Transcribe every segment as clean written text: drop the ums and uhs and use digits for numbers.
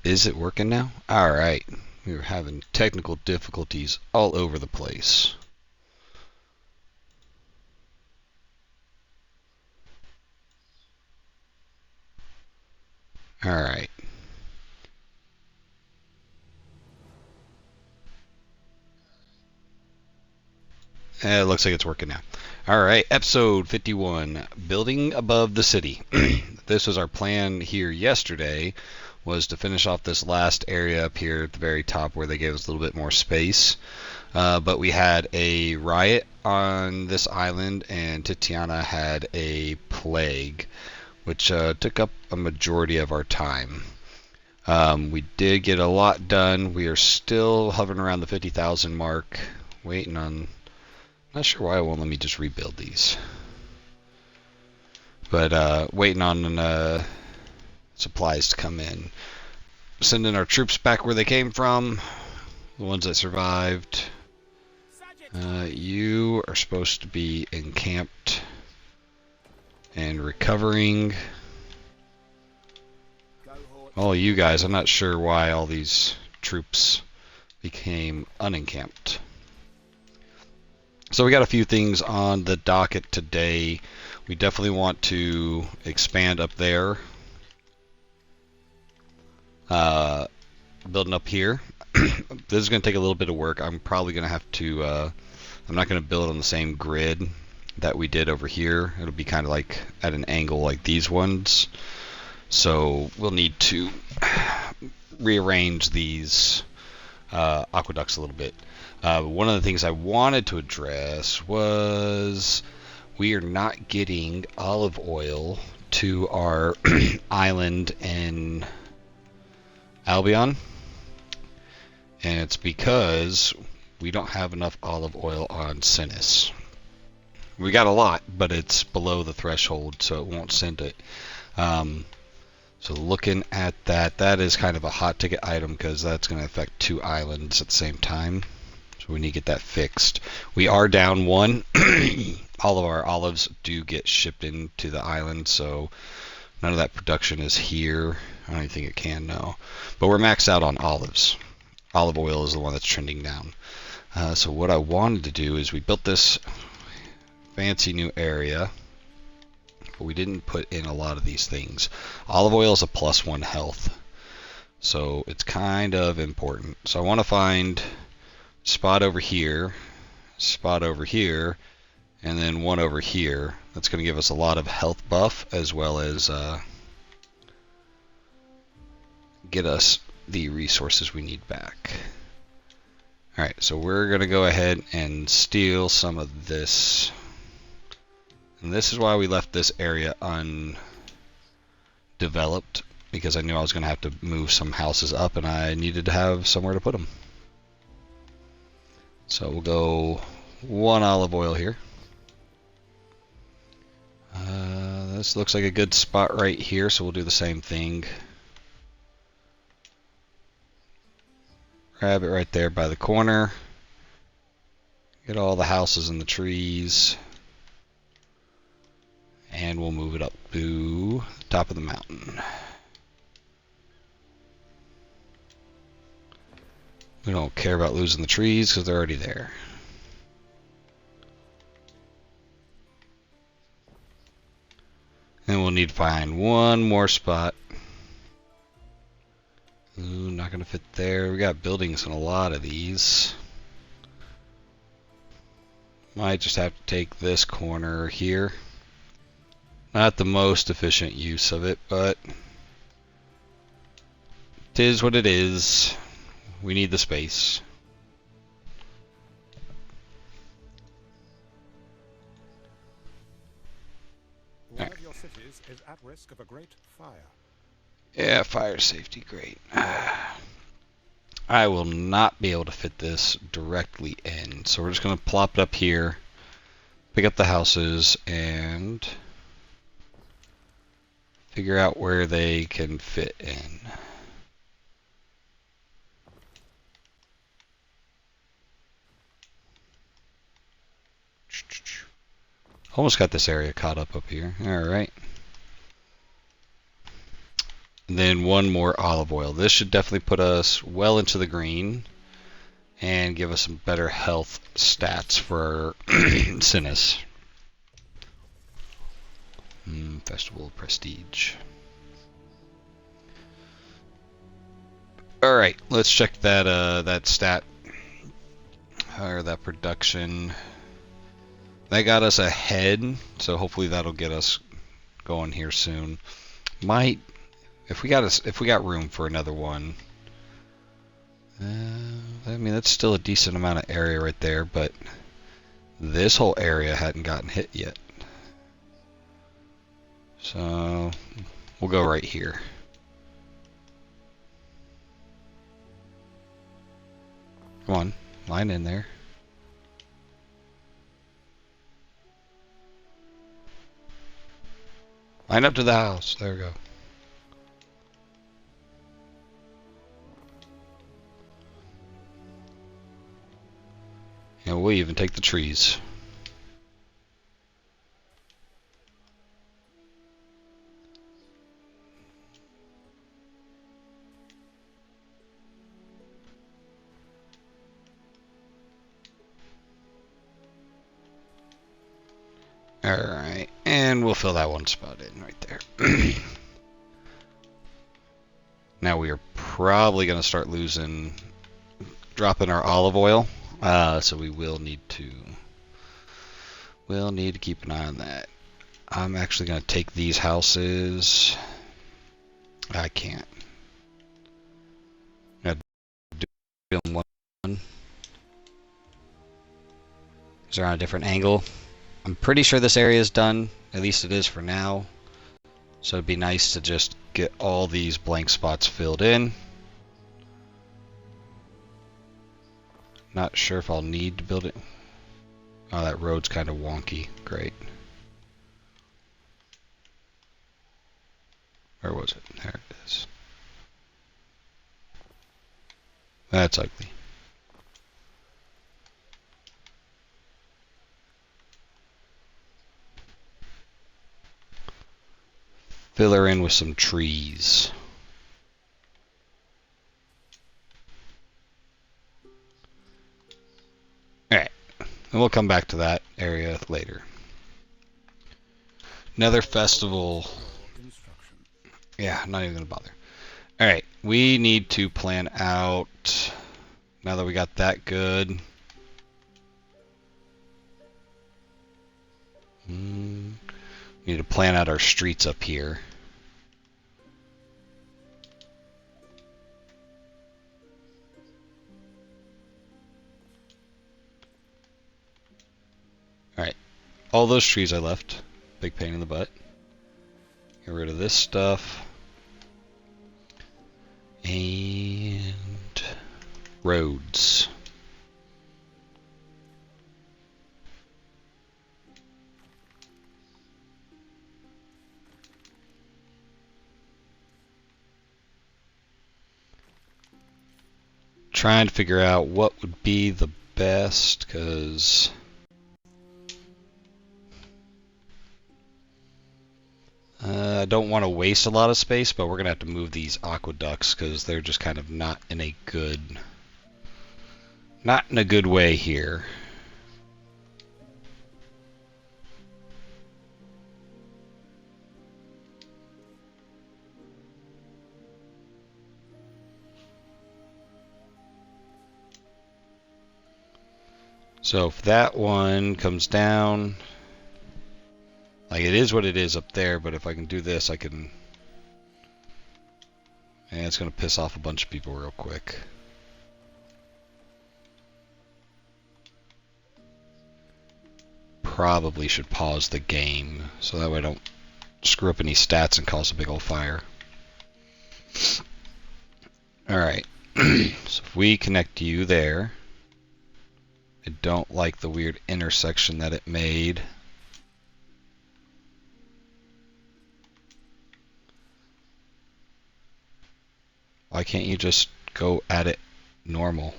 Is it working now? Alright. We were having technical difficulties all over the place. Alright. It looks like it's working now. Alright, episode 51, Building Above the City. This was our plan here yesterday, was to finish off this last area up here at the very top where they gave us a little bit more space. But we had a riot on this island, and Titiana had a plague, which took up a majority of our time. We did get a lot done. We are still hovering around the 50,000 mark, waiting on... Not sure why it won't let me just rebuild these. But waiting on supplies to come in. Sending our troops back where they came from, the ones that survived. You are supposed to be encamped and recovering. All you guys, I'm not sure why all these troops became unencamped. So we got a few things on the docket today. We definitely want to expand up there. Building up here. This is going to take a little bit of work. I'm probably going to have to... I'm not going to build on the same grid that we did over here. It'll be kind of like at an angle like these ones. So we'll need to rearrange these aqueducts a little bit. One of the things I wanted to address was we are not getting olive oil to our island in Albion, and it's because we don't have enough olive oil on Cinis. We got a lot, but it's below the threshold, so it won't send it. So looking at that, that is kind of a hot ticket item because that's going to affect 2 islands at the same time. So we need to get that fixed. We are down 1. All of our olives do get shipped into the island, so none of that production is here. I don't even think it can now. But we're maxed out on olives. Olive oil is the one that's trending down. So what I wanted to do is we built this fancy new area, but we didn't put in a lot of these things. Olive oil is a +1 health, so it's kind of important. So I want to find a spot over here, and then one over here. That's going to give us a lot of health buff as well as get us the resources we need back. Alright, so we're going to go ahead and steal some of this. And this is why we left this area undeveloped, because I knew I was going to have to move some houses up and I needed to have somewhere to put them. So we'll go 1 olive oil here. This looks like a good spot right here, so we'll do the same thing. Grab it right there by the corner. Get all the houses and the trees. And we'll move it up to the top of the mountain. We don't care about losing the trees because they're already there. And we'll need to find one more spot. Ooh, not going to fit there. We got buildings in a lot of these. Might just have to take this corner here. Not the most efficient use of it, but it is what it is. We need the space. One of your cities is at risk of a great fire. Yeah, fire safety, great. I will not be able to fit this directly in, so we're just going to plop it up here, pick up the houses, and figure out where they can fit in. Almost got this area caught up here. Alright. And then one more olive oil. This should definitely put us well into the green and give us some better health stats for Cinis. Festival prestige. All right, let's check that that stat or that production. That got us ahead, so hopefully that'll get us going here soon. Might if we got room for another one. I mean that's still a decent amount of area right there, but this whole area hadn't gotten hit yet. So we'll go right here. Come on, line in there. Line up to the house. There we go. And we'll even take the trees. Alright, and we'll fill that one spot in right there. Now we are probably going to start dropping our olive oil, so we will need to keep an eye on that. I'm actually going to take these houses. I can't. I'm going to do one. Is there on a different angle? I'm pretty sure this area is done. At least it is for now. So it'd be nice to just get all these blank spots filled in. Not sure if I'll need to build it. Oh, that road's kind of wonky. Great. Where was it? There it is. That's ugly. Fill her in with some trees. Alright, and we'll come back to that area later. Another festival. Yeah, I'm not even going to bother. Alright, we need to plan out, now that we got that good. We need to plan out our streets up here. Alright, all those trees I left. Big pain in the butt. Get rid of this stuff. And roads. Trying to figure out what would be the best, because I don't want to waste a lot of space, but we're gonna have to move these aqueducts because they're just kind of not in a good way here. So if that one comes down, like it is what it is up there, but if I can do this, I can, and it's going to piss off a bunch of people real quick. Probably should pause the game, so that way I don't screw up any stats and cause a big old fire. Alright, so if we connect you there, I don't like the weird intersection that it made. Why can't you just go at it normal?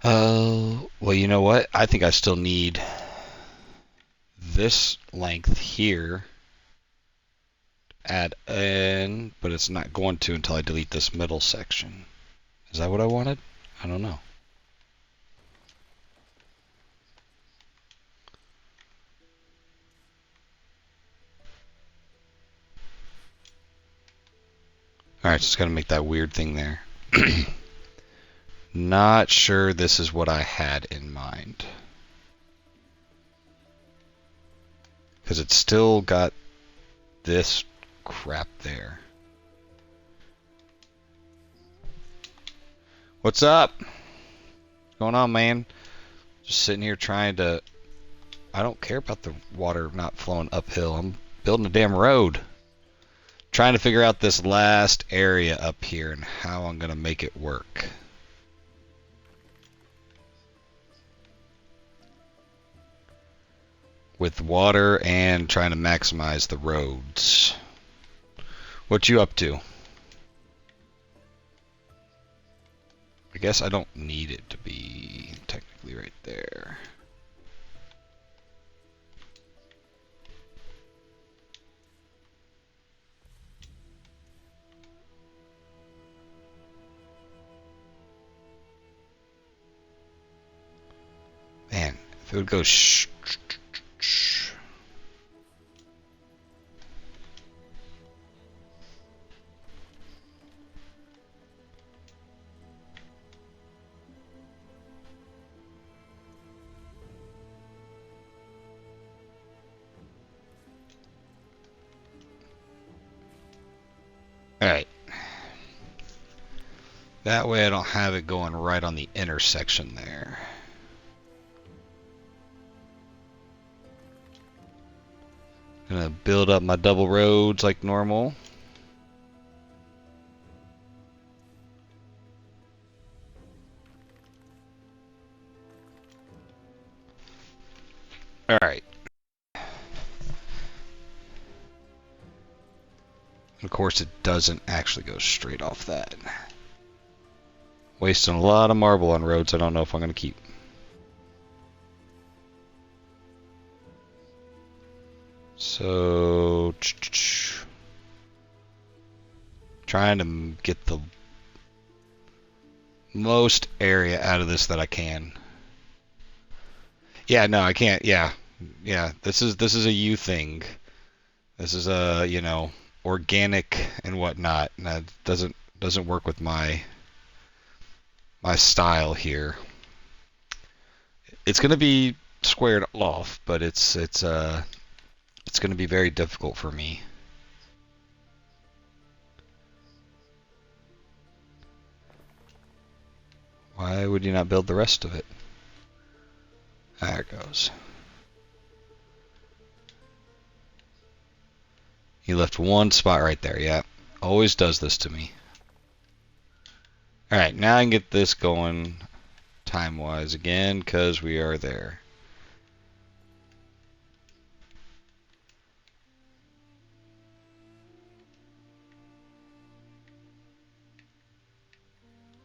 Oh, well, you know what? I think I still need this length here, add in, but it's not going to until I delete this middle section. Is that what I wanted? I don't know. Alright, just gotta make that weird thing there. Not sure this is what I had in mind. Because it's still got this crap there. What's up? What's going on, man? Just sitting here trying to... I don't care about the water not flowing uphill. I'm building a damn road. Trying to figure out this last area up here and how I'm going to make it work. With water and trying to maximize the roads. What you up to? I guess I don't need it to be technically right there. Man, if it would go shh. Alright. That way I don't have it going right on the intersection there. Gonna build up my double roads like normal. Alright. Of course it doesn't actually go straight off that. Wasting a lot of marble on roads I don't know if I'm gonna keep. So, trying to get the most area out of this that I can. Yeah, no, I can't. Yeah, this is a you thing. This is a, you know, organic and whatnot. And that doesn't work with my style here. It's gonna be squared off, but it's going to be very difficult for me. Why would you not build the rest of it? There it goes. You left one spot right there. Yeah, always does this to me. Alright, now I can get this going time-wise again, because we are there.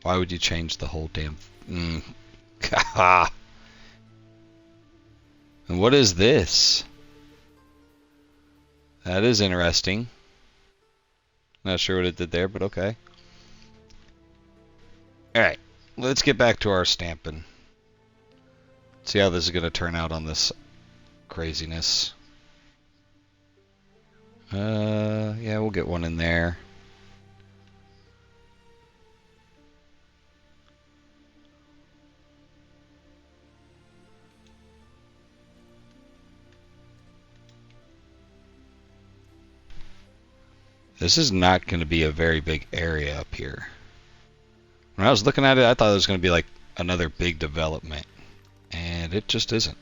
Why would you change the whole damn... And what is this? That is interesting. Not sure what it did there, but okay. Alright, let's get back to our stamping. See how this is going to turn out on this craziness. Yeah, we'll get one in there. This is not going to be a very big area up here. When I was looking at it, I thought it was going to be like another big development. And it just isn't.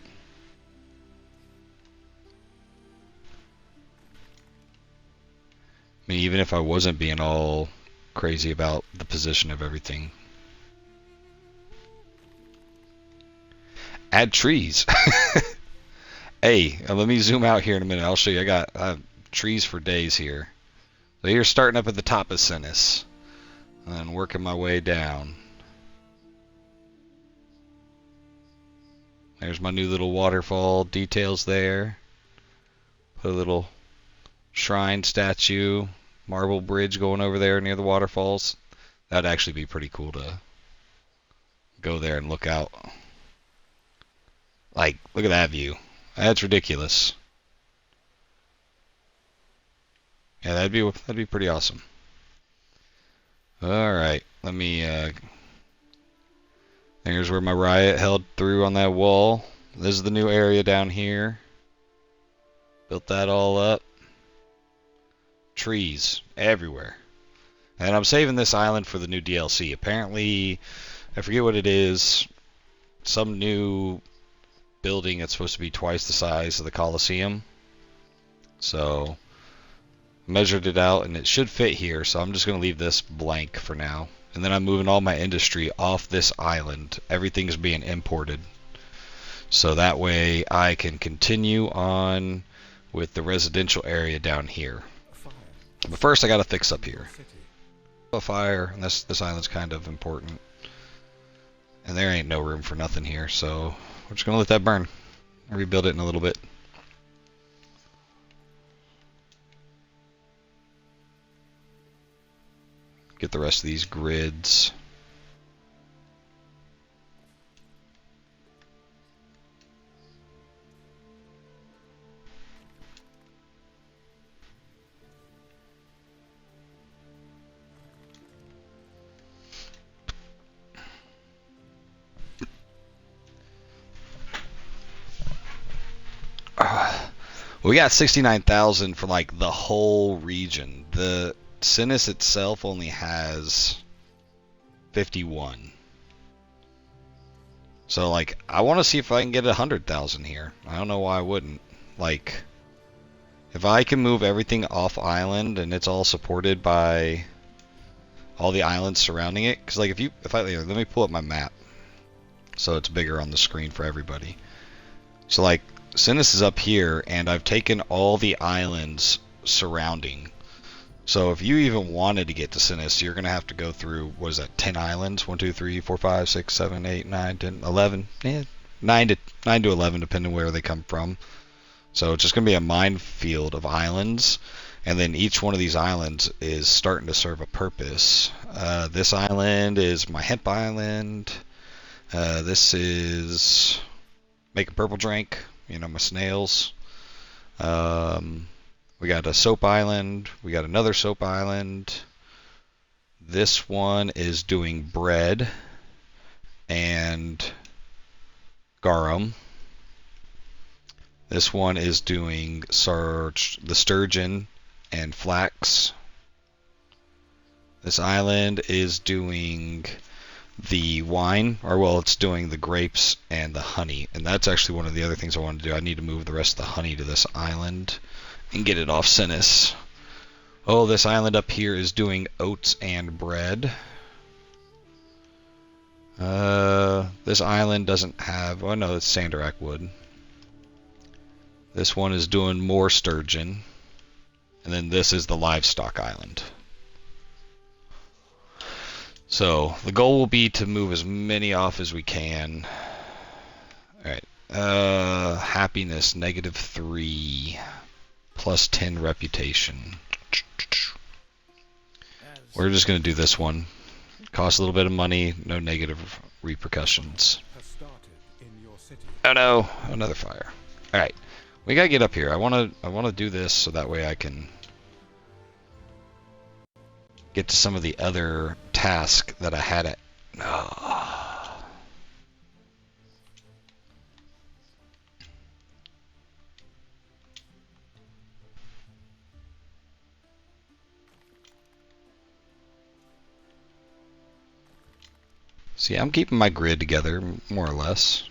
I mean, even if I wasn't being all crazy about the position of everything. Add trees. Hey, let me zoom out here in a minute. I'll show you. I got trees for days here. So here, starting up at the top of Cinis. And working my way down. There's my new little waterfall details there. Put a little shrine statue, marble bridge going over there near the waterfalls. That'd actually be pretty cool to go there and look out. Like, look at that view. That's ridiculous. Yeah, that'd be pretty awesome. All right, let me. Here's where my riot held through on that wall. This is the new area down here. Built that all up. Trees everywhere. And I'm saving this island for the new DLC. Apparently, I forget what it is. Some new building that's supposed to be twice the size of the Colosseum. So, measured it out and it should fit here. So I'm just going to leave this blank for now. And then I'm moving all my industry off this island. Everything's being imported. So that way I can continue on with the residential area down here. But first I got to fix up here. A fire, and this island's kind of important. And there ain't no room for nothing here, so we're just going to let that burn. I'll rebuild it in a little bit. Get the rest of these grids. We got 69,000 for like the whole region. The Cinis itself only has 51. So like I want to see if I can get 100,000 here. I don't know why I wouldn't. Like if I can move everything off island and it's all supported by all the islands surrounding it, because like if I let me pull up my map so it's bigger on the screen for everybody. So like Cinis is up here, and I've taken all the islands surrounding. So if you even wanted to get to Cinis, you're going to have to go through, what is that, 10 islands? 1, 2, 3, 4, 5, 6, 7, 8, 9, 10, 11. Yeah, 9 to 11, depending where they come from. So it's just going to be a minefield of islands. And then each one of these islands is starting to serve a purpose. This island is my hemp island. This is make a purple drink. You know, my snails. We got a soap island. We got another soap island. This one is doing bread and garum. This one is doing the sturgeon and flax. This island is doing the wine, or well, it's doing the grapes and the honey, and that's actually one of the other things I want to do. I need to move the rest of the honey to this island and get it off Cinis. Oh, this island up here is doing oats and bread. This island doesn't have, oh no, it's Sandarak wood. This one is doing more sturgeon, and then this is the livestock island. So the goal will be to move as many off as we can. Alright. Happiness, -3. Plus 10 reputation. We're just going to do this one. Costs a little bit of money, no negative repercussions. Oh no, another fire. Alright. We gotta get up here. I wanna do this so that way I can get to some of the other tasks that I had at. See, I'm keeping my grid together, more or less.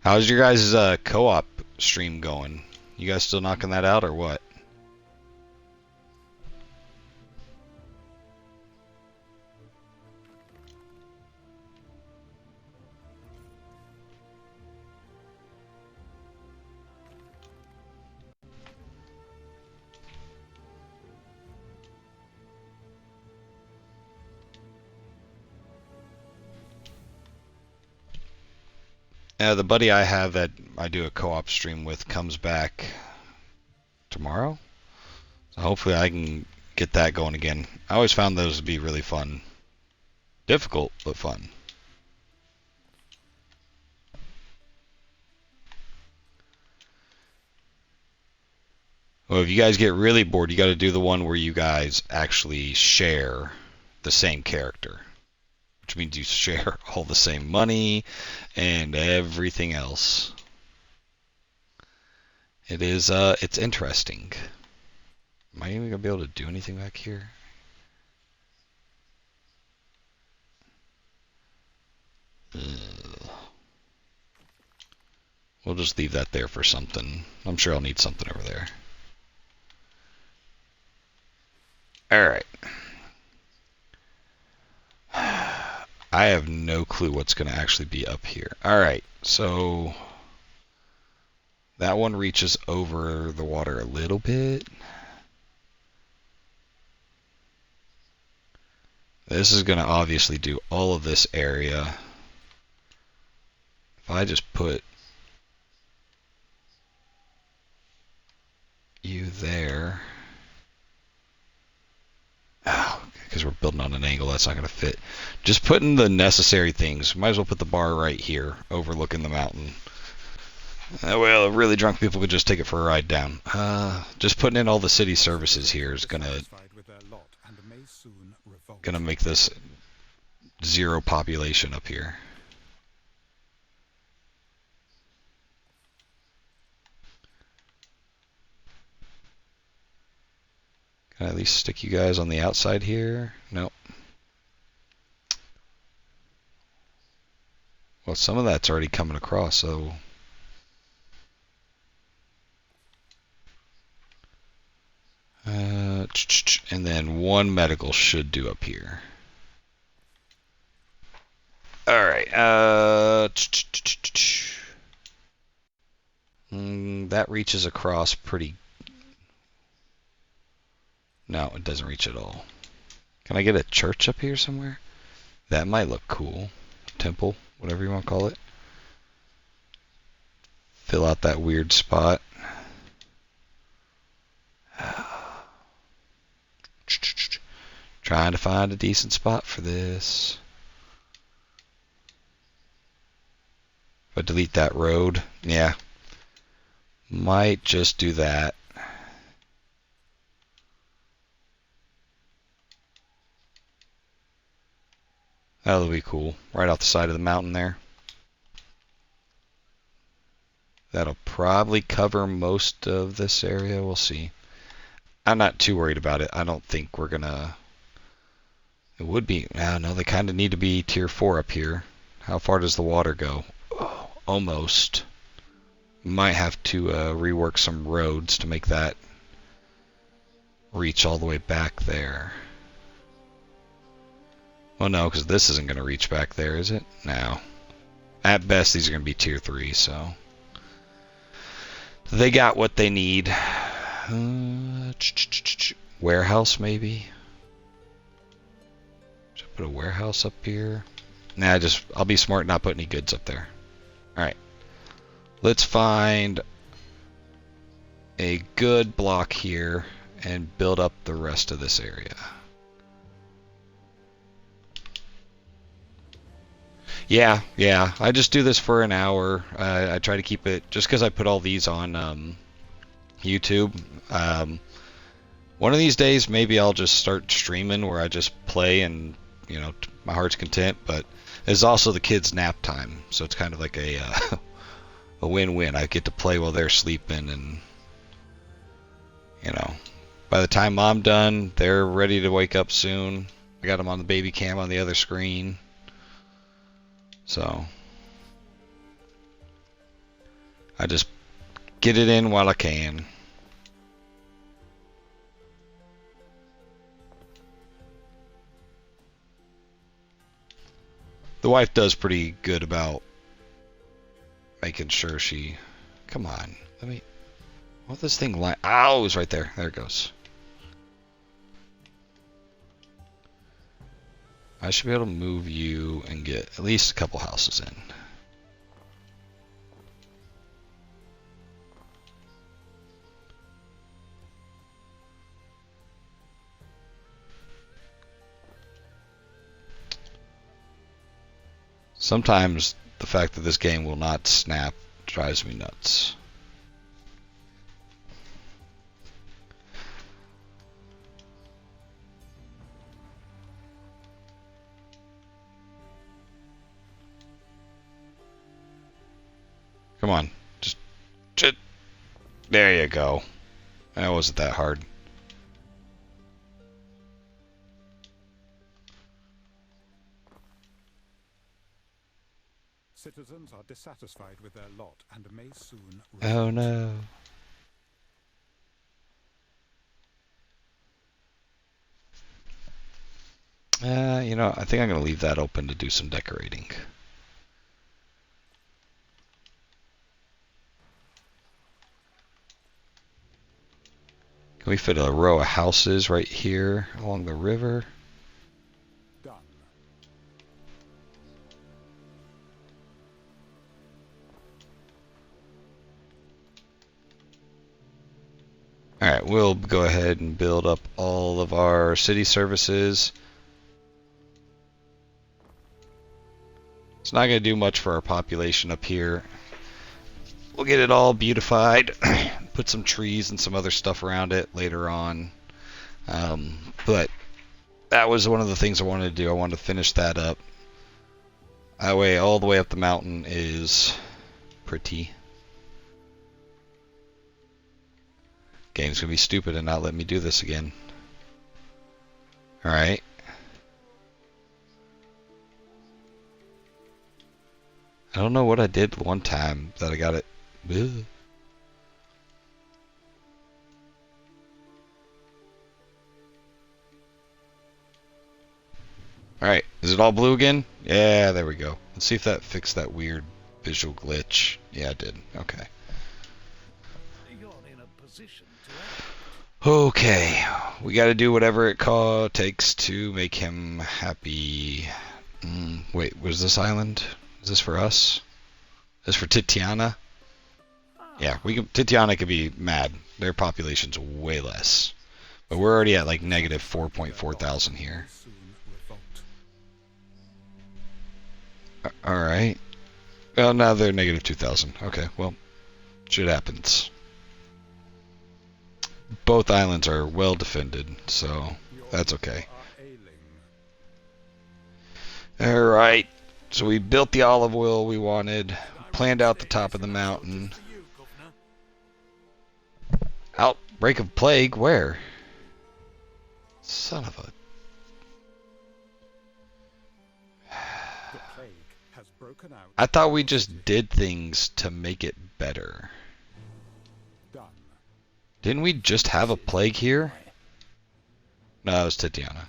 How's your guys' co-op stream going? You guys still knocking that out or what? The buddy I have that I do a co-op stream with comes back tomorrow. So hopefully I can get that going again. I always found those to be really fun. Difficult, but fun. Well, if you guys get really bored, you got to do the one where you guys actually share the same character, which means you share all the same money and everything else. It's interesting. Am I even gonna be able to do anything back here? Ugh. We'll just leave that there for something. I'm sure I'll need something over there. Alright. I have no clue what's going to actually be up here. Alright, so that one reaches over the water a little bit. This is going to obviously do all of this area. If I just put you there. Oh, because we're building on an angle, that's not going to fit. Just putting the necessary things. Might as well put the bar right here, overlooking the mountain. Well, really drunk people could just take it for a ride down. Just putting in all the city services here is gonna make this zero population up here. Can I at least stick you guys on the outside here? Nope. Well, some of that's already coming across, so... and then one medical should do up here. Alright, that reaches across pretty... No, it doesn't reach at all. Can I get a church up here somewhere? That might look cool. Temple, whatever you want to call it. Fill out that weird spot. Trying to find a decent spot for this. If I delete that road, yeah. Might just do that. That'll be cool. Right off the side of the mountain there. That'll probably cover most of this area. We'll see. I'm not too worried about it. I don't think we're gonna... It would be... no, they kind of need to be tier 4 up here. How far does the water go? Oh, almost. Might have to rework some roads to make that reach all the way back there. Well, no, because this isn't going to reach back there, is it? No. At best, these are going to be tier 3, so... They got what they need. Warehouse, maybe? Should I put a warehouse up here? Nah, I'll be smart and not put any goods up there. Alright. Let's find a good block here and build up the rest of this area. Yeah. I just do this for an hour. I try to keep it, just because I put all these on YouTube. One of these days, maybe I'll just start streaming where I just play and, you know, my heart's content. But it's also the kids' nap time, so it's kind of like a a win-win. I get to play while they're sleeping, and you know, by the time I'm done, they're ready to wake up soon. I got them on the baby cam on the other screen. So I just get it in while I can. The wife does pretty good about making sure she... Come on, let me... What this thing like? Ow, it was right there. There it goes. I should be able to move you and get at least a couple houses in. Sometimes the fact that this game will not snap drives me nuts. Come on. Just. There you go. That wasn't that hard. Citizens are dissatisfied with their lot and may soon Oh revolt. no. You know, I think I'm going to leave that open to do some decorating. Can we fit a row of houses right here along the river? Done. Alright, we'll go ahead and build up all of our city services. It's not going to do much for our population up here. We'll get it all beautified, put some trees and some other stuff around it later on. But that was one of the things I wanted to do. I wanted to finish that up. That way, all the way up the mountain is pretty. Game's going to be stupid and not let me do this again. Alright. I don't know what I did one time that I got it. Ugh. Alright, is it all blue again? Yeah, there we go. Let's see if that fixed that weird visual glitch. Yeah, it did. Okay. You're in a position to act. Okay, we got to do whatever it takes to make him happy. Wait, was this island? Is this for us? Is this for Titiana? Yeah, Titiana could be mad. Their population's way less. But we're already at like negative 4.4 thousand here. Soon revolt. Alright. Well, now they're negative 2,000. Okay, well, shit happens. Both islands are well defended, so that's okay. Alright, so we built the olive oil we wanted, planned out the top of the mountain. Outbreak of plague? Where? Son of a... The plague has broken out. I thought we just did things to make it better. Done. Didn't we just have a plague here? No, it was Titiana.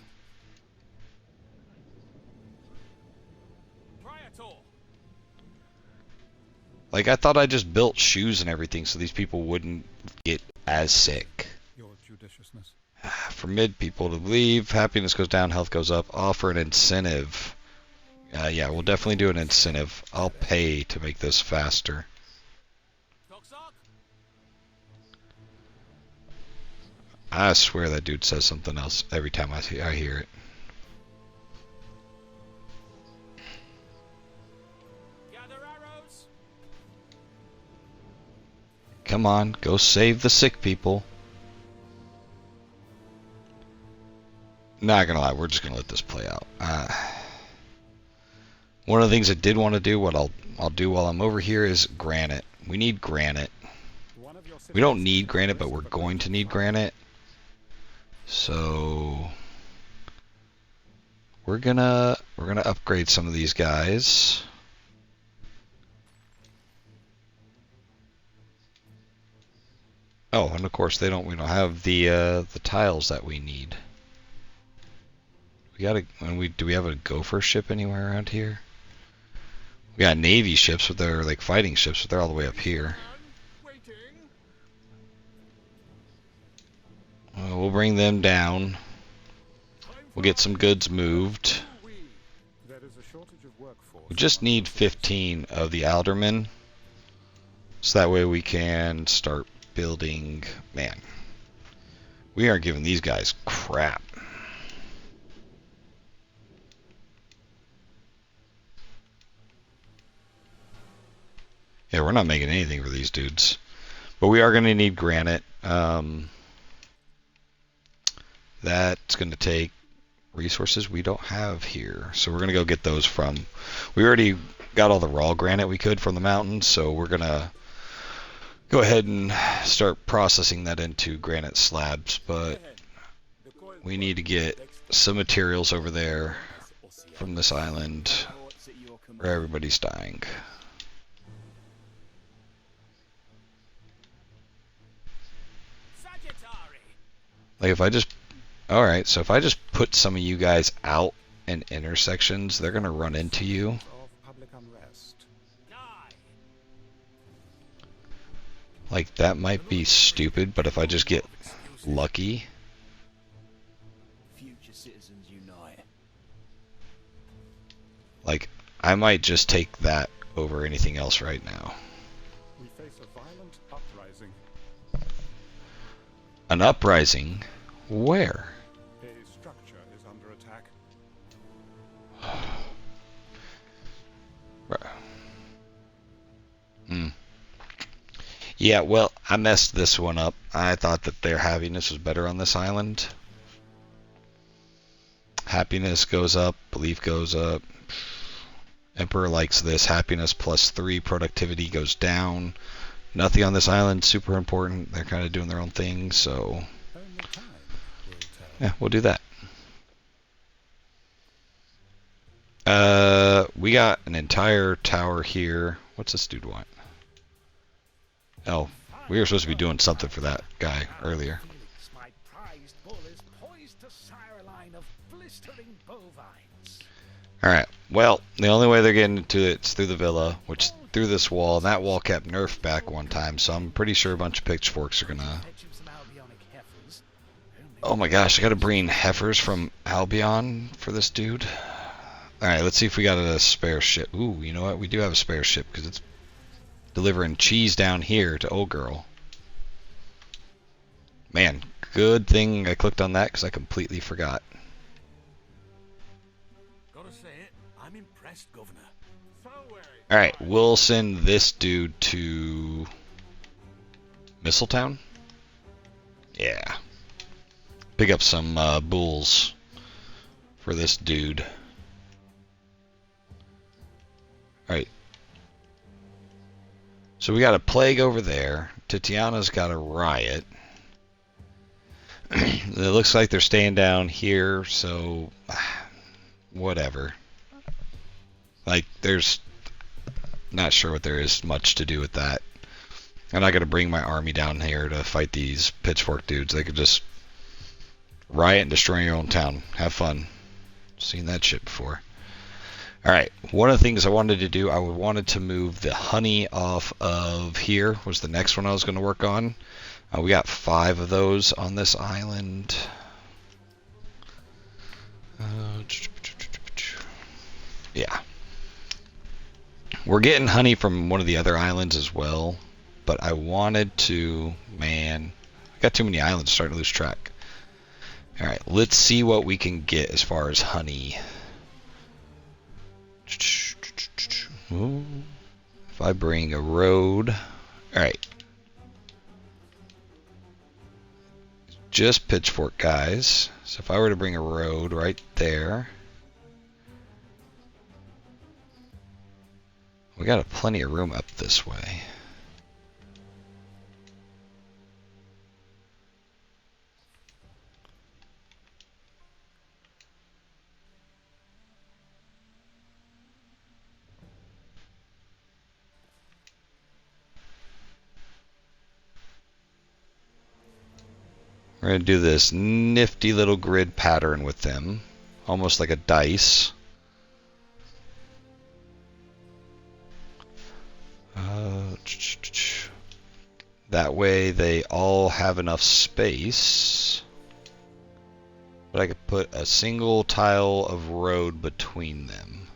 Like, I thought I just built shoes and everything so these people wouldn't get as sick. Your judiciousness. For mid people to leave, happiness goes down, health goes up. Offer an incentive. Yeah, we'll definitely do an incentive. I'll pay to make this faster. I swear that dude says something else every time I hear it. Come on, go save the sick people. Not gonna lie, we're just gonna let this play out. One of the things I did want to do, what I'll do while I'm over here, is granite. We need granite. We don't need granite, but we're going to need granite. So we're gonna upgrade some of these guys. Oh, and of course we don't have the tiles that we need. Do we have a gopher ship anywhere around here? We got Navy ships, but they're like fighting ships, but they're all the way up here. We'll bring them down. We'll get some goods moved. We just need 15 of the aldermen, so that way we can start building. Man, we aren't giving these guys crap. Yeah, we're not making anything for these dudes. But we are going to need granite. That's going to take resources we don't have here. So we're going to go get those from... We already got all the raw granite we could from the mountains, so we're going to go ahead and start processing that into granite slabs. But we need to get some materials over there from this island where everybody's dying. Like if I just... Alright, so if I just put some of you guys out in intersections, they're going to run into you. Like that might be stupid, but if I just get lucky... Future citizens unite. Like, I might just take that over anything else right now. We face a violent uprising. An uprising? Where? A structure is under attack. Yeah, well, I messed this one up. I thought that their happiness was better on this island. Happiness goes up, belief goes up. Emperor likes this. Happiness +3, productivity goes down. Nothing on this island super important. They're kind of doing their own thing, so... Only time will tell. Yeah, we'll do that. We got an entire tower here. What's this dude want? Oh, we were supposed to be doing something for that guy earlier. Felix, my prized bull, is poised to sire a line of blistering bovines. Alright, well, the only way they're getting to it is through the villa, which is through this wall, and that wall kept nerfed back one time, so I'm pretty sure a bunch of pitchforks are gonna... Fetch him some Albionic heifers. Oh my gosh, I gotta bring heifers from Albion for this dude. Alright, let's see if we got a spare ship. Ooh, you know what? We do have a spare ship, because it's delivering cheese down here to Old Girl. Man, good thing I clicked on that, because I completely forgot. Gotta say it, I'm impressed, Governor. Alright, we'll send this dude to... Mistletown? Yeah. Pick up some bulls for this dude. Alright. So we got a plague over there. Tatiana's got a riot. It looks like they're staying down here, so... whatever. Like, there's... Not sure what there is much to do with that. I'm not going to bring my army down here to fight these pitchfork dudes. They could just riot and destroy your own town. Have fun. Seen that shit before. Alright, one of the things I wanted to do, I wanted to move the honey off of here, was the next one I was going to work on. We got 5 of those on this island. Yeah. We're getting honey from one of the other islands as well, but I wanted to... Man, I got too many islands, starting to lose track. Alright, let's see what we can get as far as honey. If I bring a road... Alright. Just pitchfork guys. So if I were to bring a road right there... We got plenty of room up this way. We're going to do this nifty little grid pattern with them, almost like a dice. That way they all have enough space, but I could put a single tile of road between them.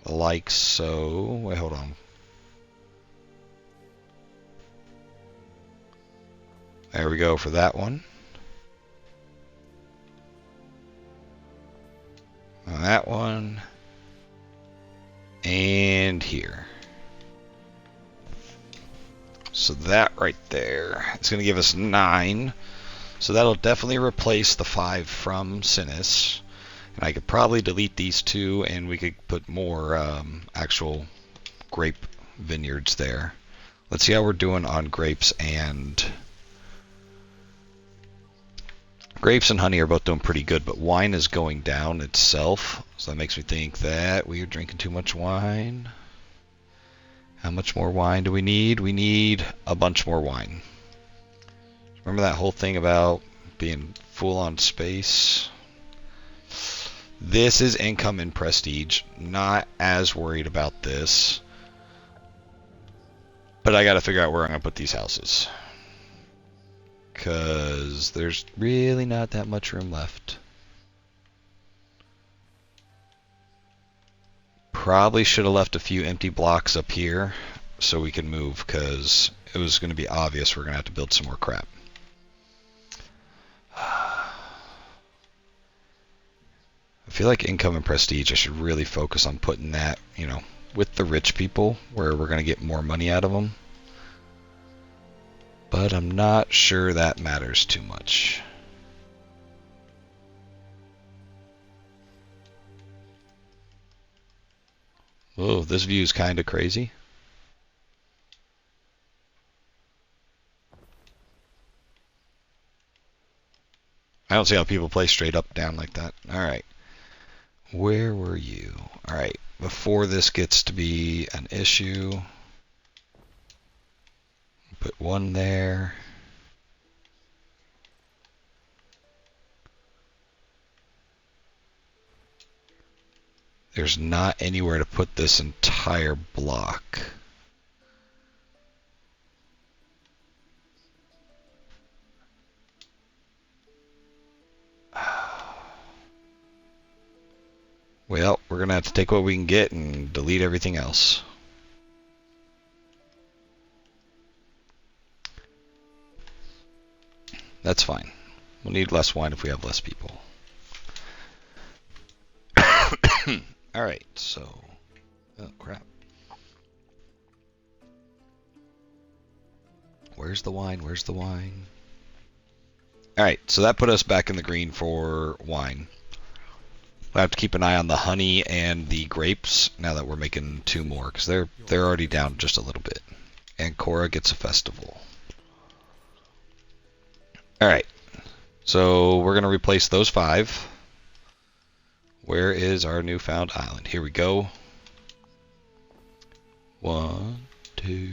Like so. Wait, hold on. There we go for that one. And that one. and here. So that right there is going to give us 9. So that'll definitely replace the 5 from Cinis. And I could probably delete these 2 and we could put more actual grape vineyards there. Let's see how we're doing on grapes and honey are both doing pretty good, but wine is going down itself. So that makes me think that we are drinking too much wine. How much more wine do we need? We need a bunch more wine. Remember that whole thing about being full on space? This is income and prestige. Not as worried about this. But I got to figure out where I'm going to put these houses. Because there's really not that much room left. Probably should have left a few empty blocks up here so we can move, because it was going to be obvious we're going to have to build some more crap. I feel like income and prestige, I should really focus on putting that, you know, with the rich people, where we're going to get more money out of them. But I'm not sure that matters too much. Whoa, this view is kind of crazy. I don't see how people play straight up down like that. Alright. Where were you? Alright, before this gets to be an issue, put 1 there. There's not anywhere to put this entire block. Well, we're going to have to take what we can get and delete everything else. That's fine. We'll need less wine if we have less people. Alright, so... Oh, crap. Where's the wine? Where's the wine? Alright, so that put us back in the green for wine. We'll have to keep an eye on the honey and the grapes now that we're making 2 more, because they're already down just a little bit. And Cora gets a festival. Alright, so we're going to replace those 5. Where is our newfound island? Here we go. 1, 2...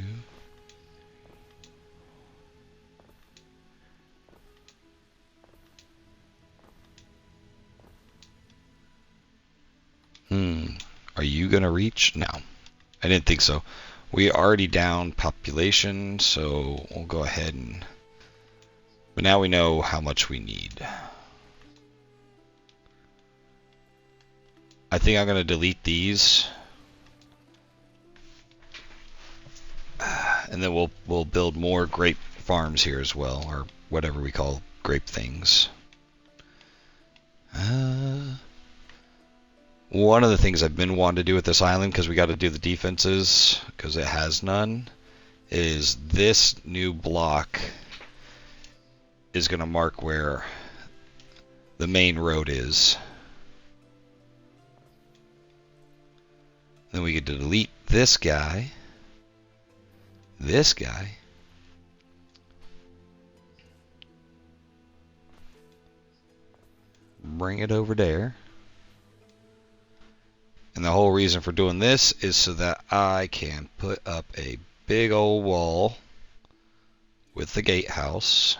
Are you going to reach? No. I didn't think so. We are already down population, so we'll go ahead and... But now we know how much we need. I think I'm going to delete these. And then we'll build more grape farms here as well, or whatever we call grape things. One of the things I've been wanting to do with this island, because we got to do the defenses, because it has none, is this new block is going to mark where the main road is. Then we get to delete this guy, bring it over there. And the whole reason for doing this is so that I can put up a big old wall with the gatehouse.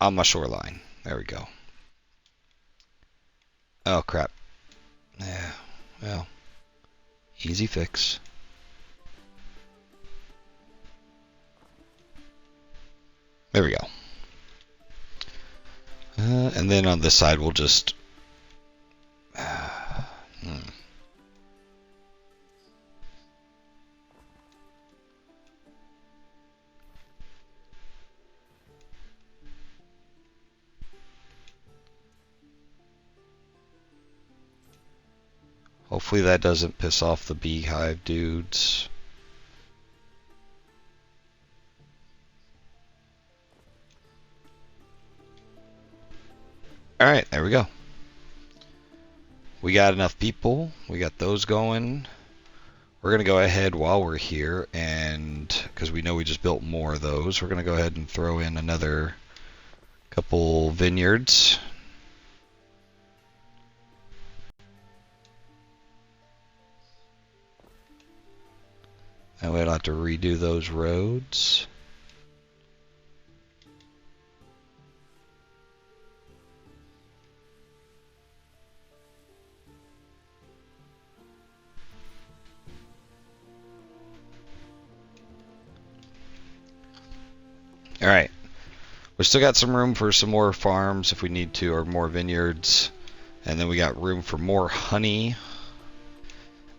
On my shoreline. There we go. Oh, crap. Yeah, well, easy fix. There we go. And then on this side, we'll just... Hopefully that doesn't piss off the beehive dudes. Alright, there we go. We got enough people. We got those going. We're going to go ahead while we're here, and because we know we just built more of those, we're going to go ahead and throw in another couple vineyards. And we'll have to redo those roads. Alright. We still got some room for some more farms if we need to, or more vineyards. And then we got room for more honey.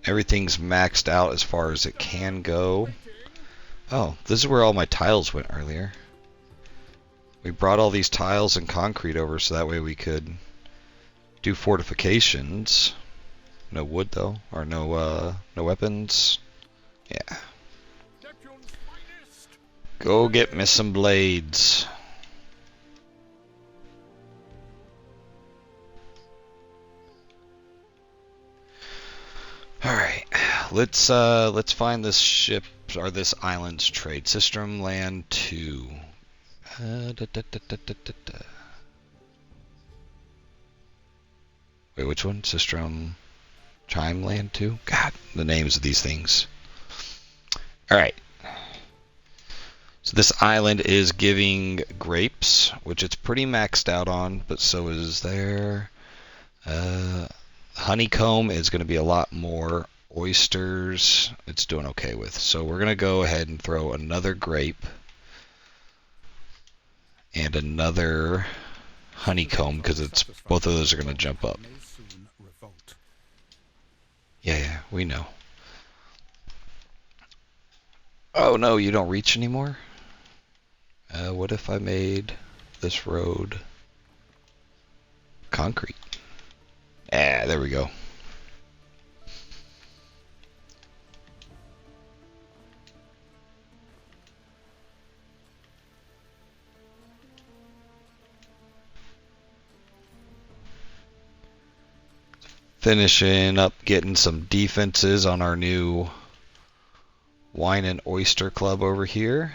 Everything's maxed out as far as it can go. Oh, this is where all my tiles went earlier. We brought all these tiles and concrete over so that way we could do fortifications. No wood though, or no weapons. Yeah. Go get me some blades. Alright, let's find this ship, or this island's trade. System Land 2. Wait, which one? System Chime Land 2? God, the names of these things. Alright. So this island is giving grapes, which it's pretty maxed out on, but so is there. Honeycomb is going to be a lot more. Oysters, it's doing okay with. So we're going to go ahead and throw another grape and another honeycomb, because it's both of those are going to jump up. Yeah, we know. Oh no, you don't reach anymore? What if I made this road concrete? Ah, there we go. Finishing up getting some defenses on our new wine and oyster club over here.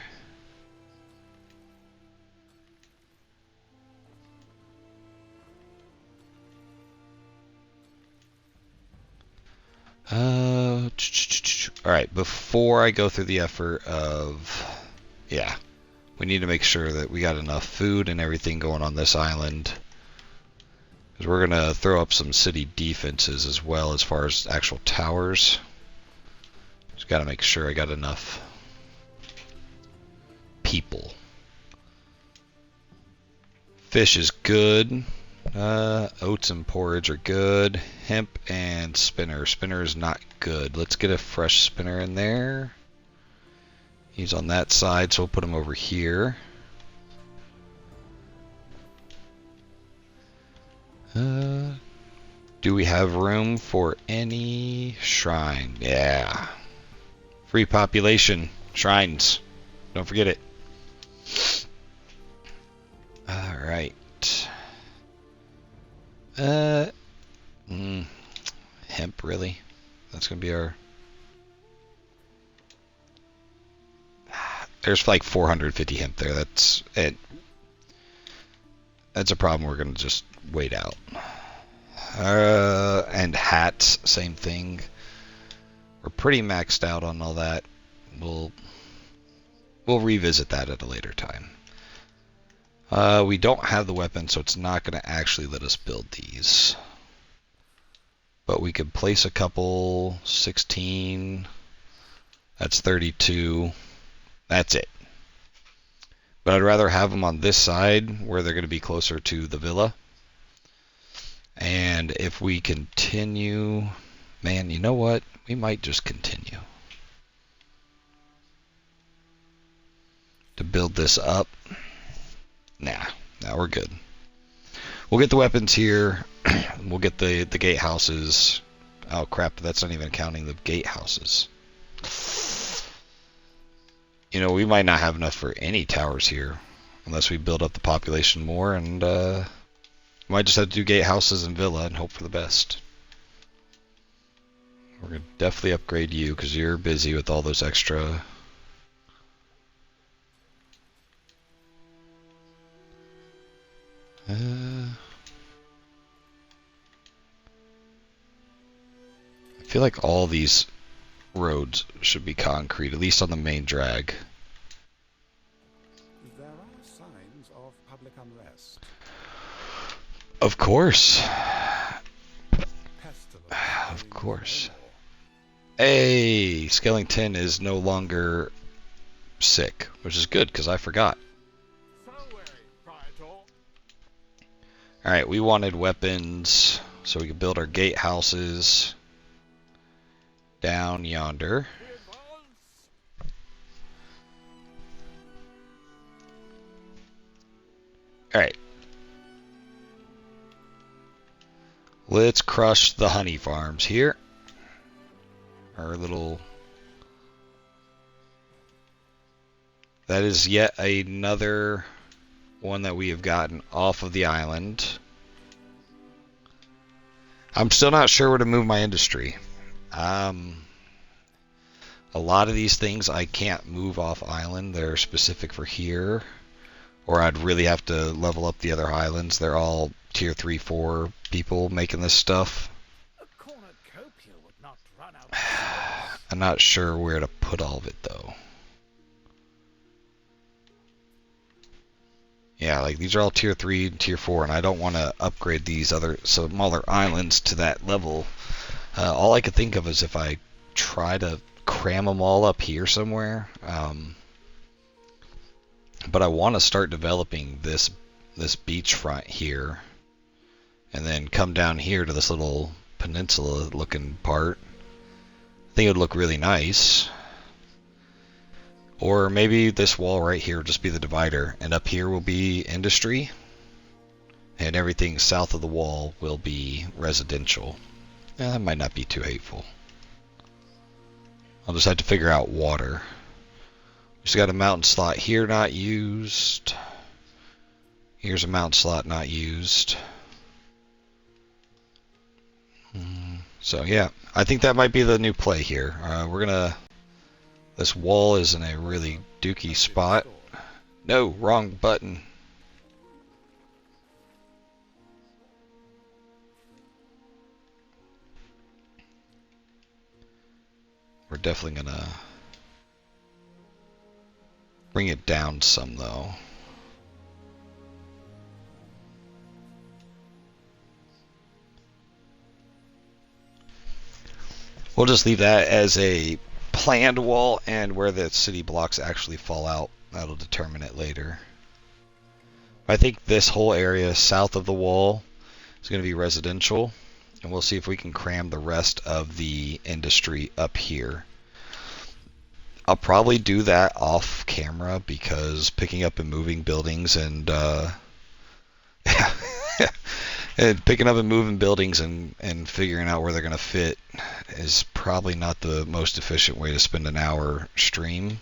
Alright, before I go through the effort of, yeah, we need to make sure that we got enough food and everything going on this island. Because we're going to throw up some city defenses as well as far as actual towers. Just got to make sure I got enough people. Fish is good. Oats and porridge are good. Hemp and spinner. Spinner is not good. Let's get a fresh spinner in there. He's on that side, so we'll put him over here. Do we have room for any shrine? Yeah. Free population. Shrines. Don't forget it. Alright. Hemp, really? That's gonna be our... There's like 450 hemp there. That's it. That's a problem we're gonna just wait out. And hats, same thing. We're pretty maxed out on all that. We'll revisit that at a later time. We don't have the weapon, so it's not going to actually let us build these. But we could place a couple. 16. That's 32. That's it. But I'd rather have them on this side where they're going to be closer to the villa. And if we continue, man, you know what? We might just continue to build this up. Nah, we're good. We'll get the weapons here. We'll get the gatehouses Oh crap, that's not even counting the gatehouses. You know, we might not have enough for any towers here unless we build up the population more, and we might just have to do gatehouses and villa and hope for the best. We're going to definitely upgrade you because you're busy with all those extra. I feel like all these roads should be concrete, at least on the main drag. There are signs of public unrest. Of course. Pestilence Of reigns course. no more. Hey, Skellington is no longer sick, which is good because I forgot. Alright, we wanted weapons so we could build our gatehouses down yonder. Alright. Let's crush the honey farms here. Our little... That is yet another one that we have gotten off of the island. I'm still not sure where to move my industry. A lot of these things I can't move off island. They're specific for here. Or I'd really have to level up the other islands. They're all tier 3, 4 people making this stuff. A cornucopia would not run out. I'm not sure where to put all of it though. Yeah, like these are all tier 3 and tier 4, and I don't want to upgrade these other smaller islands to that level. All I could think of is if I try to cram them all up here somewhere. But I want to start developing this beachfront here, and then come down here to this little peninsula-looking part. I think it would look really nice. Or maybe this wall right here will just be the divider, and up here will be industry, and everything south of the wall will be residential. That might not be too hateful. I'll just have to figure out water. We just got a mountain slot here not used. Here's a mountain slot not used. So yeah, I think that might be the new play here. We're gonna... This wall is in a really dookie spot. No, wrong button. We're definitely gonna bring it down some though. We'll just leave that as a planned wall, and where the city blocks actually fall out, that'll determine it later. I think this whole area south of the wall is going to be residential, and we'll see if we can cram the rest of the industry up here. I'll probably do that off camera because picking up and moving buildings and and picking up and moving buildings and figuring out where they're going to fit is probably not the most efficient way to spend an hour stream.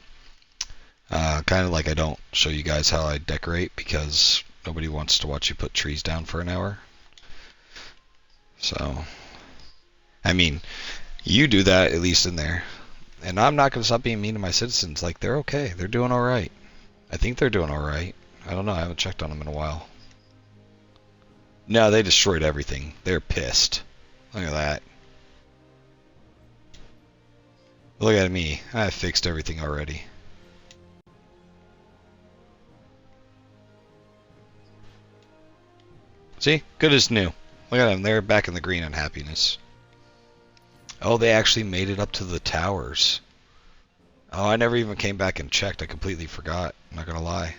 Kind of like I don't show you guys how I decorate because nobody wants to watch you put trees down for an hour. So, I mean, you do that at least in there. And I'm not going to stop being mean to my citizens. Like, they're okay. They're doing all right. I think they're doing all right. I don't know. I haven't checked on them in a while. No, they destroyed everything. They're pissed. Look at that. Look at me. I fixed everything already. See? Good as new. Look at them. They're back in the green on happiness. Oh, they actually made it up to the towers. Oh, I never even came back and checked. I completely forgot. I'm not gonna lie.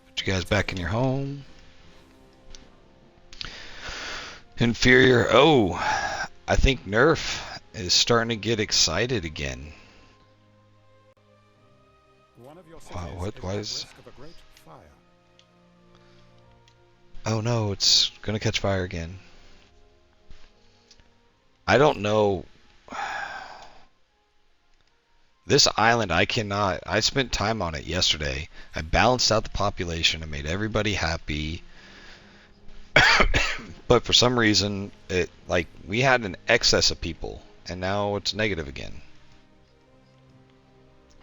Put you guys back in your home. Inferior. Oh, I think Nerf is starting to get excited again. One of your Wow, cities what? is Why at is... risk of a great fire. Oh no, it's gonna catch fire again. I don't know. This island, I cannot. I spent time on it yesterday. I balanced out the population. I made everybody happy. But for some reason, we had an excess of people, and now it's negative again.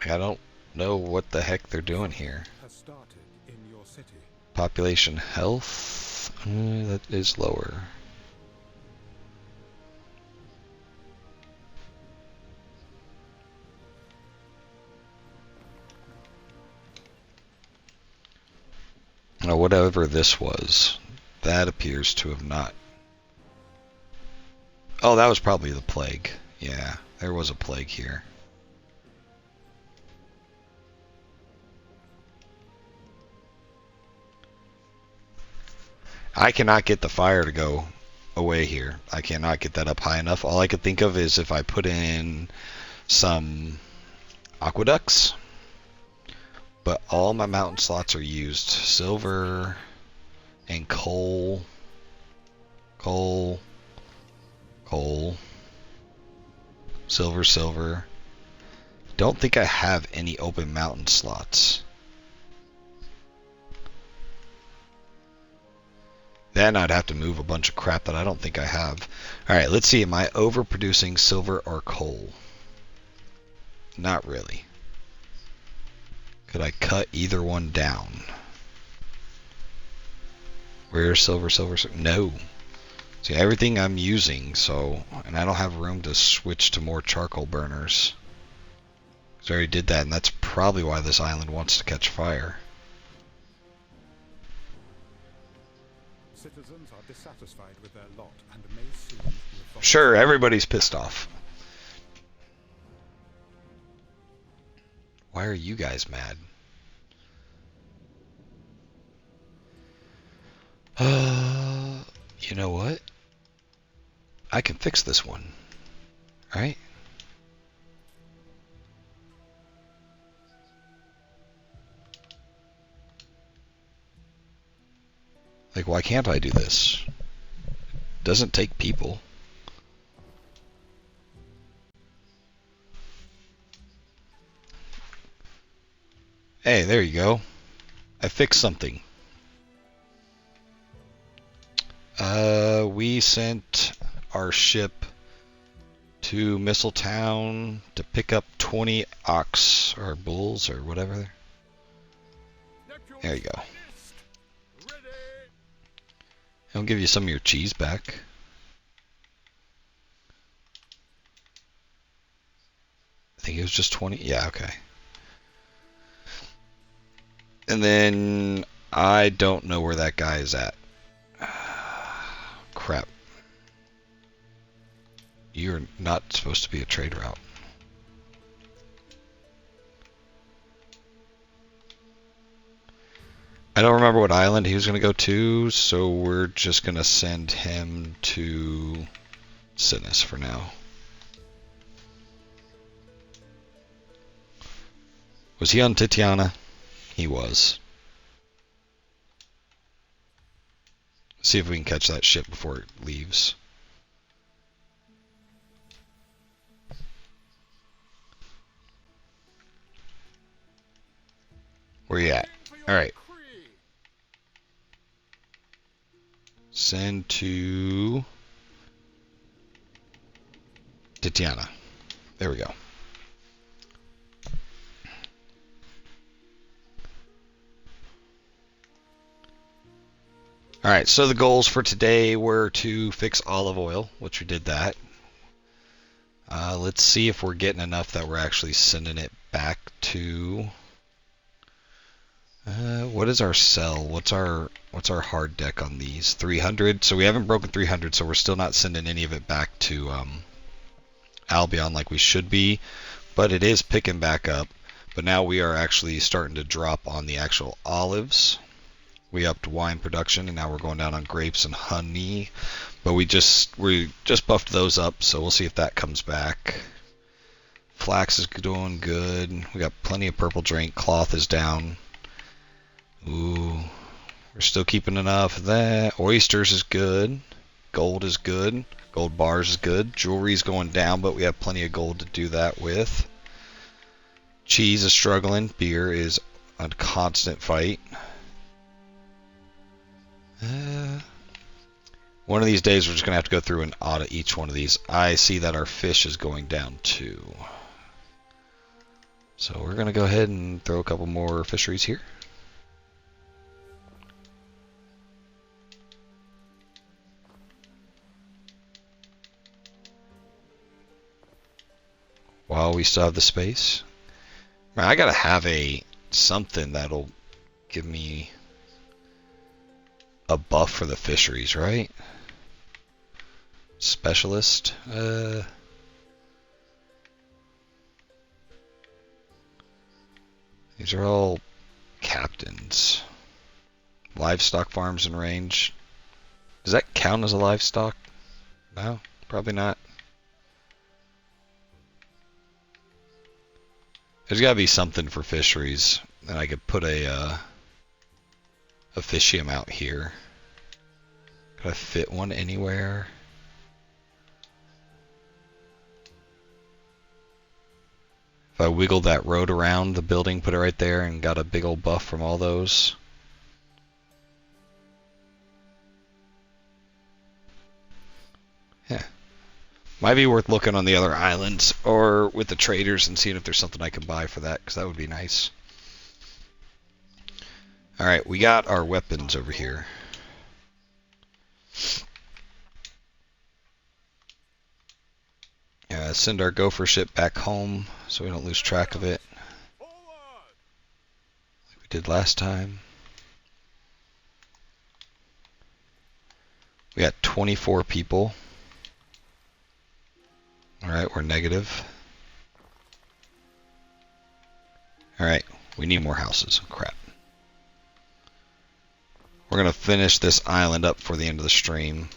I don't know what the heck they're doing here. Has started in your city. Population health, that is lower. Now, whatever this was, that appears to have not. Oh, that was probably the plague. Yeah, there was a plague here. I cannot get the fire to go away here. I cannot get that up high enough. All I could think of is if I put in some aqueducts. But all my mountain slots are used. Silver and coal. Coal. Coal. Silver, silver. Don't think I have any open mountain slots. Then I'd have to move a bunch of crap that I don't think I have. Alright, let's see. Am I overproducing silver or coal? Not really. Could I cut either one down? Where's silver, silver, silver? No. See, everything I'm using, so... And I don't have room to switch to more charcoal burners. Because I already did that, and that's probably why this island wants to catch fire. Citizens are dissatisfied with their lot and may soon revolt. Sure, everybody's pissed off. Why are you guys mad? You know what? I can fix this one. Right? Like, why can't I do this? It doesn't take people. Hey, there you go. I fixed something. We sent our ship to Mistletown to pick up 20 ox or bulls or whatever. There you go. I'll give you some of your cheese back. I think it was just 20. Yeah, okay. And then I don't know where that guy is at. Crap. You're not supposed to be a trade route. I don't remember what island he was going to go to, so we're just going to send him to Cinis for now. Was he on Titiana? He was. See if we can catch that ship before it leaves. Where you at? Alright. Send to Titiana. There we go. Alright, so the goals for today were to fix olive oil, which we did that. Let's see if we're getting enough that we're actually sending it back to... what is our sell? What's our hard deck on these? 300. So we haven't broken 300, so we're still not sending any of it back to Albion like we should be. But it is picking back up. But now we are actually starting to drop on the actual olives. We upped wine production, and now we're going down on grapes and honey. But we just buffed those up, so we'll see if that comes back. Flax is doing good. We got plenty of purple drink. Cloth is down. Ooh, we're still keeping enough of that. Oysters is good. Gold is good. Gold bars is good. Jewelry's going down, but we have plenty of gold to do that with. Cheese is struggling. Beer is a constant fight. One of these days we're just going to have to go through and audit each one of these. I see that our fish is going down too. So we're going to go ahead and throw a couple more fisheries here. While we still have the space. I got to have something that'll give me a buff for the fisheries, right? Specialist. These are all captains. Livestock farms in range. Does that count as a livestock? No, probably not. There's got to be something for fisheries, and I could put a officium out here. Could I fit one anywhere? If I wiggled that road around the building, put it right there, and got a big old buff from all those. Yeah. Might be worth looking on the other islands or with the traders and seeing if there's something I can buy for that, because that would be nice. Alright, we got our weapons over here. Send our gopher ship back home so we don't lose track of it. Like we did last time. We got 24 people. Alright, we're negative. Alright, we need more houses. Crap. We're going to finish this island up for the end of the stream.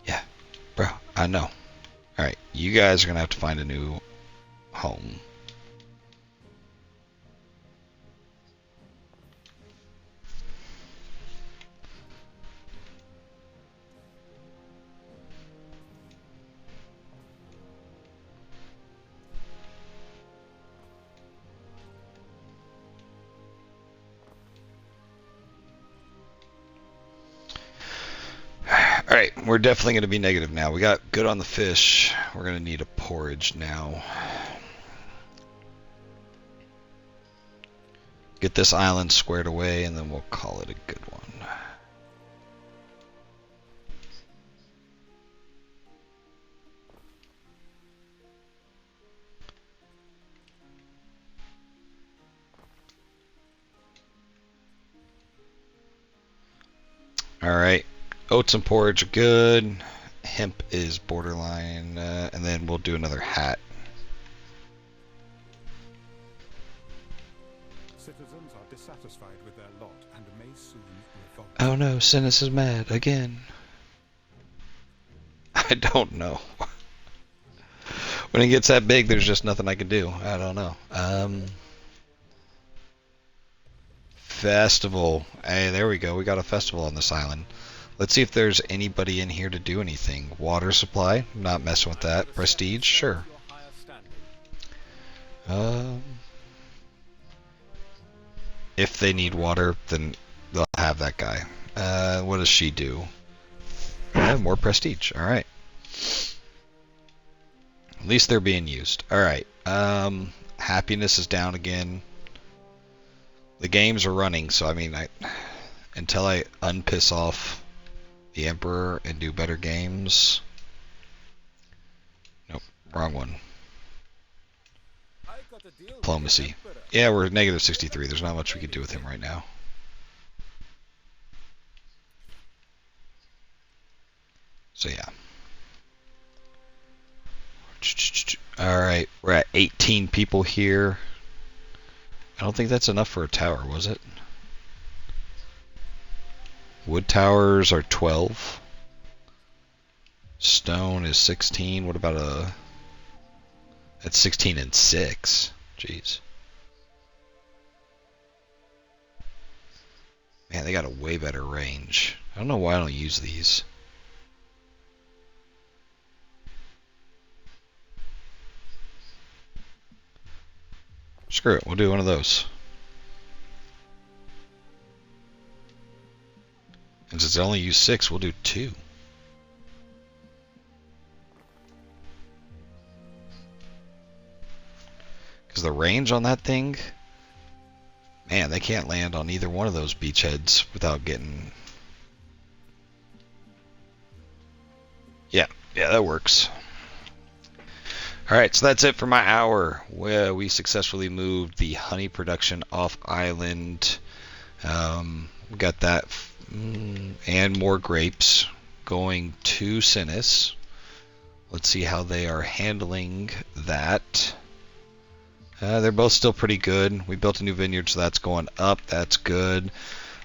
Yeah, bro, I know. Alright, you guys are going to have to find a new home. Alright, we're definitely going to be negative now. We got good on the fish. We're going to need a porridge now. Get this island squared away, and then we'll call it a good one. Alright, oats and porridge are good. Hemp is borderline, and then we'll do another hat. Citizens are dissatisfied with their lot and may soon revolt. Oh no, Cinis is mad again. I don't know. When it gets that big, there's just nothing I can do. I don't know. Festival. Hey, there we go. We got a festival on this island. Let's see if there's anybody in here to do anything. Water supply. Not messing with that. Prestige. Sure. If they need water, then they'll have that guy. What does she do? More prestige. Alright. At least they're being used. Alright. Happiness is down again. The games are running, so I mean, until I unpiss off the Emperor and do better games. Nope, wrong one. Diplomacy. Yeah, we're negative 63. There's not much we could do with him right now. So yeah. Alright, we're at 18 people here. I don't think that's enough for a tower, was it? Wood towers are 12. Stone is 16. What about a... That's 16 and 6. Jeez. Man, they got a way better range. I don't know why I don't use these. Screw it, we'll do one of those. And since I only use 6, we'll do 2. Because the range on that thing, man, they can't land on either one of those beachheads without getting... Yeah, that works. Alright, so that's it for my hour. We successfully moved the honey production off island. We got that and more grapes going to Cinis. Let's see how they are handling that. They're both still pretty good. We built a new vineyard, so that's going up. That's good.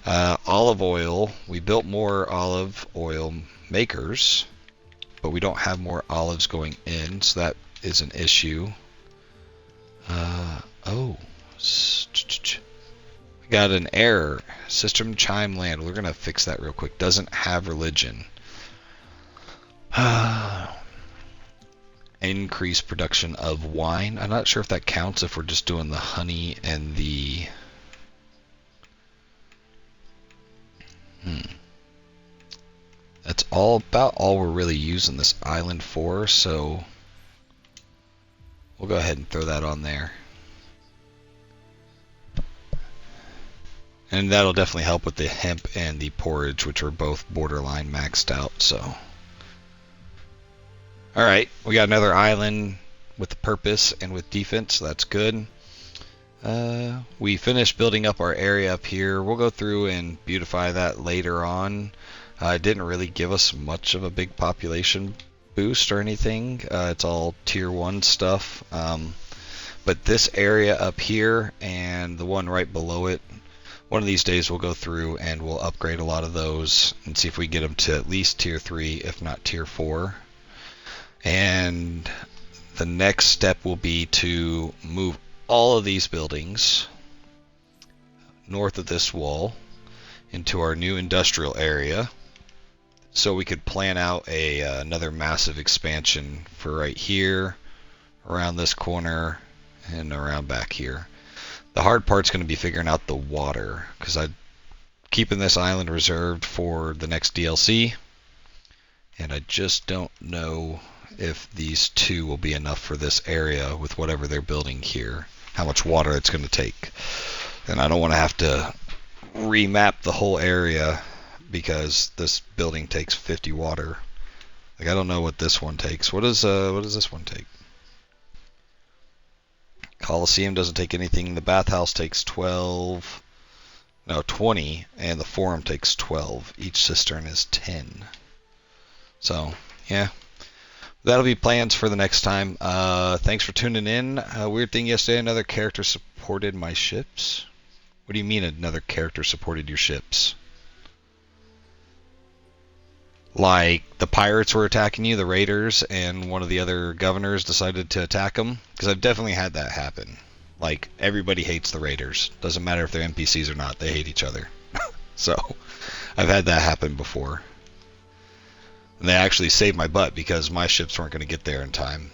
Olive oil. We built more olive oil makers, but we don't have more olives going in, so that is an issue. Oh. I got an error. System chime land. We're going to fix that real quick. Doesn't have religion. Increase production of wine. I'm not sure if that counts if we're just doing the honey and the... That's about all we're really using this island for, so we'll go ahead and throw that on there. And that'll definitely help with the hemp and the porridge, which are both borderline maxed out, so... Alright, we got another island with purpose and with defense, so that's good. We finished building up our area up here. We'll go through and beautify that later on. It didn't really give us much of a big population boost or anything. It's all tier 1 stuff. But this area up here and the one right below it, one of these days we'll go through and we'll upgrade a lot of those and see if we get them to at least tier 3, if not tier 4. And the next step will be to move all of these buildings north of this wall into our new industrial area, so we could plan out another massive expansion for right here, around this corner, and around back here. The hard part's going to be figuring out the water, because I'm keeping this island reserved for the next DLC, and I just don't know if these 2 will be enough for this area with whatever they're building here, how much water it's going to take. And I don't want to have to remap the whole area because this building takes 50 water. Like, I don't know what this one takes. What does this one take? Coliseum doesn't take anything. The bathhouse takes 12. No, 20. And the forum takes 12. Each cistern is 10. So, yeah. That'll be plans for the next time. Thanks for tuning in. Weird thing yesterday, another character supported my ships. What do you mean another character supported your ships? Like the pirates were attacking you, the raiders, and one of the other governors decided to attack them? Because I've definitely had that happen. Like, everybody hates the raiders. Doesn't matter if they're NPCs or not, they hate each other. So, I've had that happen before. And they actually saved my butt because my ships weren't going to get there in time.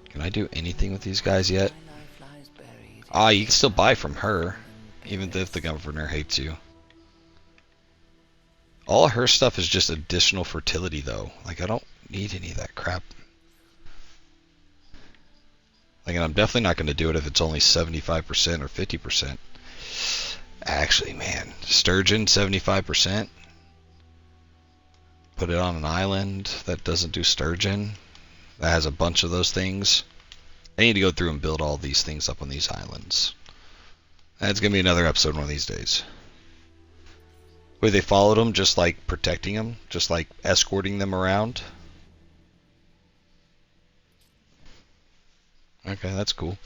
Can I do anything with these guys yet? Ah, you can still buy from her, even if the governor hates you. All her stuff is just additional fertility, though. Like, I don't need any of that crap. Like, and I'm definitely not going to do it if it's only 75% or 50%. Actually, man, sturgeon 75%. Put it on an island that doesn't do sturgeon. That has a bunch of those things. I need to go through and build all these things up on these islands. That's going to be another episode one of these days. Where they followed them, just like protecting them, just like escorting them around. Okay, that's cool.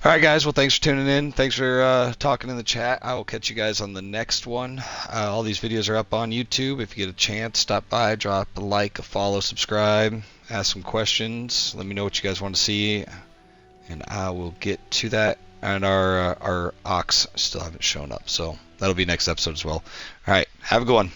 All right, guys. Well, thanks for tuning in. Thanks for talking in the chat. I will catch you guys on the next one. All these videos are up on YouTube. If you get a chance, stop by, drop a like, a follow, subscribe, ask some questions. Let me know what you guys want to see, and I will get to that. And our ox still haven't shown up, so that'll be next episode as well. All right. Have a good one.